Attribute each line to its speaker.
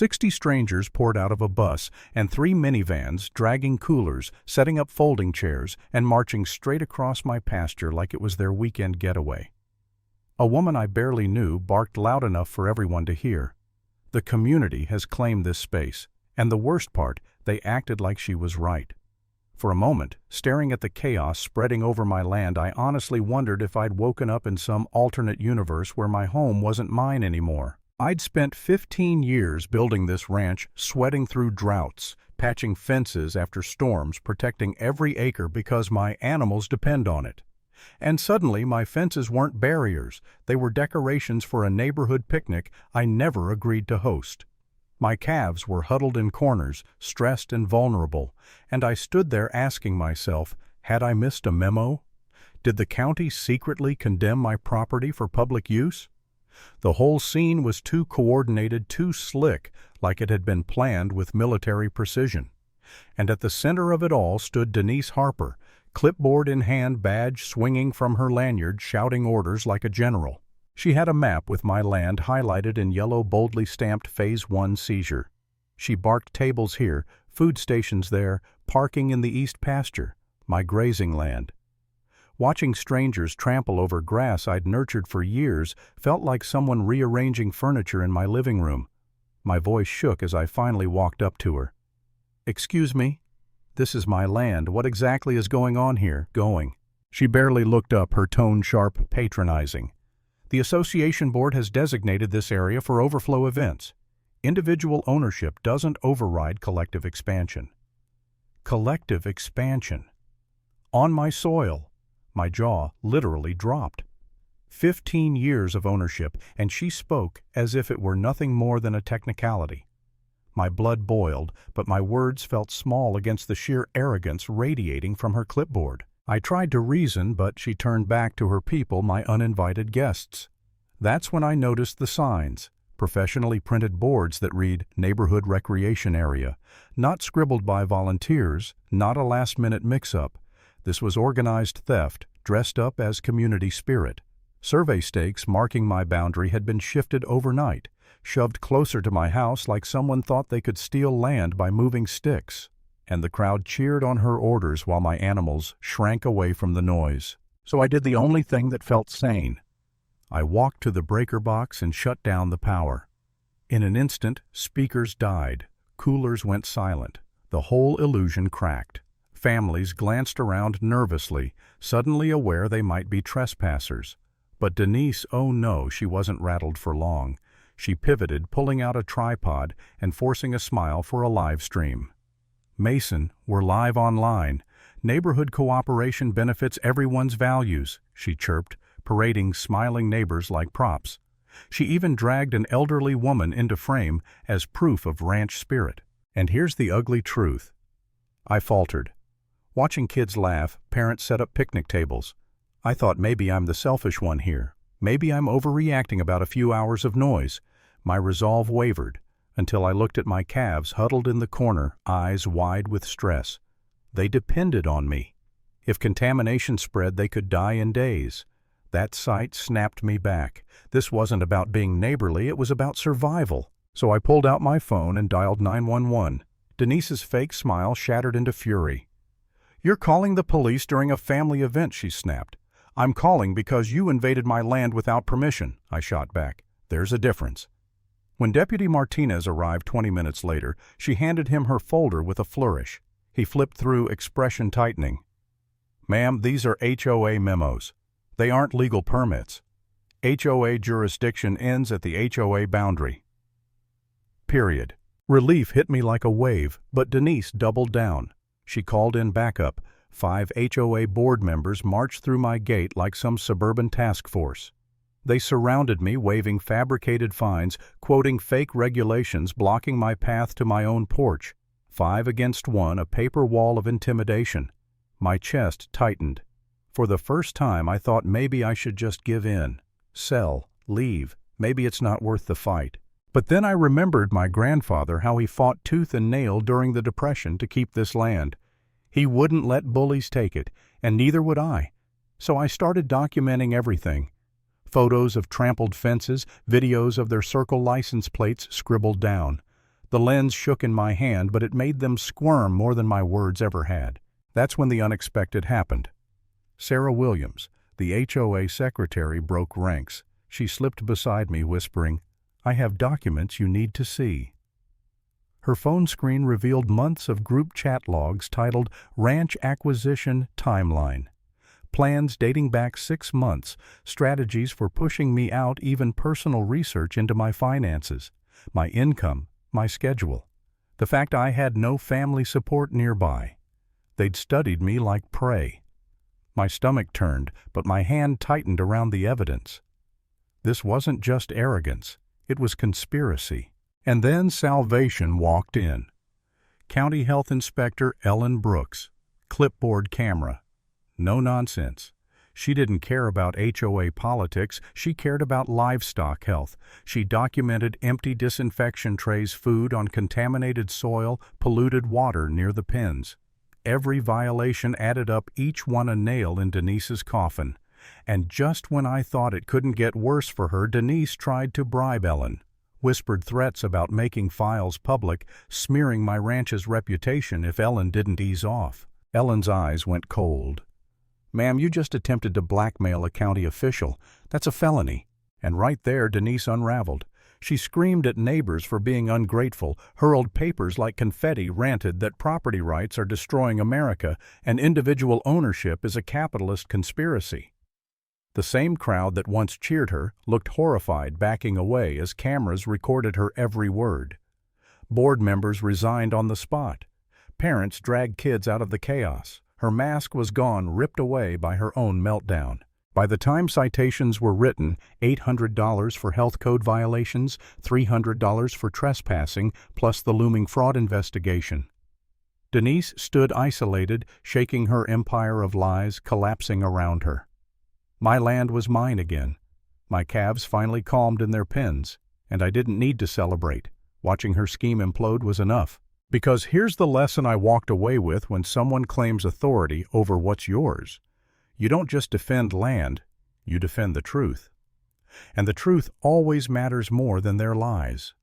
Speaker 1: 60 strangers poured out of a bus and 3 minivans dragging coolers, setting up folding chairs, and marching straight across my pasture like it was their weekend getaway. A woman I barely knew barked loud enough for everyone to hear. The community has claimed this space, and the worst part, they acted like she was right. For a moment, staring at the chaos spreading over my land, I honestly wondered if I'd woken up in some alternate universe where my home wasn't mine anymore. I'd spent 15 years building this ranch, sweating through droughts, patching fences after storms, protecting every acre because my animals depend on it. And suddenly my fences weren't barriers, they were decorations for a neighborhood picnic I never agreed to host. My calves were huddled in corners, stressed and vulnerable, and I stood there asking myself, had I missed a memo? Did the county secretly condemn my property for public use? The whole scene was too coordinated, too slick, like it had been planned with military precision. And at the center of it all stood Denise Harper, clipboard in hand, badge swinging from her lanyard, shouting orders like a general. She had a map with my land highlighted in yellow, boldly stamped Phase 1 seizure. She barked tables here, food stations there, parking in the east pasture, my grazing land. Watching strangers trample over grass I'd nurtured for years felt like someone rearranging furniture in my living room. My voice shook as I finally walked up to her. "Excuse me? This is my land. What exactly is going on here?" She barely looked up, her tone sharp, patronizing. "The association board has designated this area for overflow events. Individual ownership doesn't override collective expansion." Collective expansion. On my soil. My jaw literally dropped. 15 years of ownership, and she spoke as if it were nothing more than a technicality. My blood boiled, but my words felt small against the sheer arrogance radiating from her clipboard. I tried to reason, but she turned back to her people, my uninvited guests. That's when I noticed the signs, professionally printed boards that read Neighborhood Recreation Area, not scribbled by volunteers, not a last-minute mix-up. This was organized theft, dressed up as community spirit. Survey stakes marking my boundary had been shifted overnight, shoved closer to my house like someone thought they could steal land by moving sticks. And the crowd cheered on her orders while my animals shrank away from the noise. So I did the only thing that felt sane. I walked to the breaker box and shut down the power. In an instant, speakers died. Coolers went silent. The whole illusion cracked. Families glanced around nervously, suddenly aware they might be trespassers. But Denise, oh no, she wasn't rattled for long. She pivoted, pulling out a tripod and forcing a smile for a live stream. "Mason, we're live online. Neighborhood cooperation benefits everyone's values," she chirped, parading smiling neighbors like props. She even dragged an elderly woman into frame as proof of ranch spirit. And here's the ugly truth. I faltered. Watching kids laugh, parents set up picnic tables. I thought maybe I'm the selfish one here. Maybe I'm overreacting about a few hours of noise. My resolve wavered, until I looked at my calves huddled in the corner, eyes wide with stress. They depended on me. If contamination spread, they could die in days. That sight snapped me back. This wasn't about being neighborly, it was about survival. So I pulled out my phone and dialed 911. Denise's fake smile shattered into fury. "You're calling the police during a family event," she snapped. "I'm calling because you invaded my land without permission," I shot back. "There's a difference." When Deputy Martinez arrived 20 minutes later, she handed him her folder with a flourish. He flipped through, expression tightening. "Ma'am, these are HOA memos. They aren't legal permits. HOA jurisdiction ends at the HOA boundary. Period." Relief hit me like a wave, but Denise doubled down. She called in backup. 5 HOA board members marched through my gate like some suburban task force. They surrounded me, waving fabricated fines, quoting fake regulations, blocking my path to my own porch. 5 against 1, a paper wall of intimidation. My chest tightened. For the first time, I thought maybe I should just give in. Sell, leave, maybe it's not worth the fight. But then I remembered my grandfather, how he fought tooth and nail during the Depression to keep this land. He wouldn't let bullies take it, and neither would I. So I started documenting everything. Photos of trampled fences, videos of their circle license plates scribbled down. The lens shook in my hand, but it made them squirm more than my words ever had. That's when the unexpected happened. Sarah Williams, the HOA secretary, broke ranks. She slipped beside me, whispering, "I have documents you need to see." Her phone screen revealed months of group chat logs titled Ranch Acquisition Timeline. Plans dating back 6 months, strategies for pushing me out, even personal research into my finances, my income, my schedule. The fact I had no family support nearby. They'd studied me like prey. My stomach turned, but my hand tightened around the evidence. This wasn't just arrogance, it was conspiracy. And then salvation walked in. County Health Inspector Ellen Brooks, clipboard camera. No nonsense. She didn't care about HOA politics, she cared about livestock health. She documented empty disinfection trays, food on contaminated soil, polluted water near the pens. Every violation added up, each one a nail in Denise's coffin. And just when I thought it couldn't get worse for her, Denise tried to bribe Ellen. Whispered threats about making files public, smearing my ranch's reputation if Ellen didn't ease off. Ellen's eyes went cold. "Ma'am, you just attempted to blackmail a county official. That's a felony." And right there, Denise unraveled. She screamed at neighbors for being ungrateful, hurled papers like confetti, ranted that property rights are destroying America and individual ownership is a capitalist conspiracy. The same crowd that once cheered her looked horrified, backing away as cameras recorded her every word. Board members resigned on the spot. Parents dragged kids out of the chaos. Her mask was gone, ripped away by her own meltdown. By the time citations were written, $800 for health code violations, $300 for trespassing, plus the looming fraud investigation. Denise stood isolated, shaking her empire of lies collapsing around her. My land was mine again. My calves finally calmed in their pens, and I didn't need to celebrate. Watching her scheme implode was enough. Because here's the lesson I walked away with when someone claims authority over what's yours. You don't just defend land, you defend the truth. And the truth always matters more than their lies.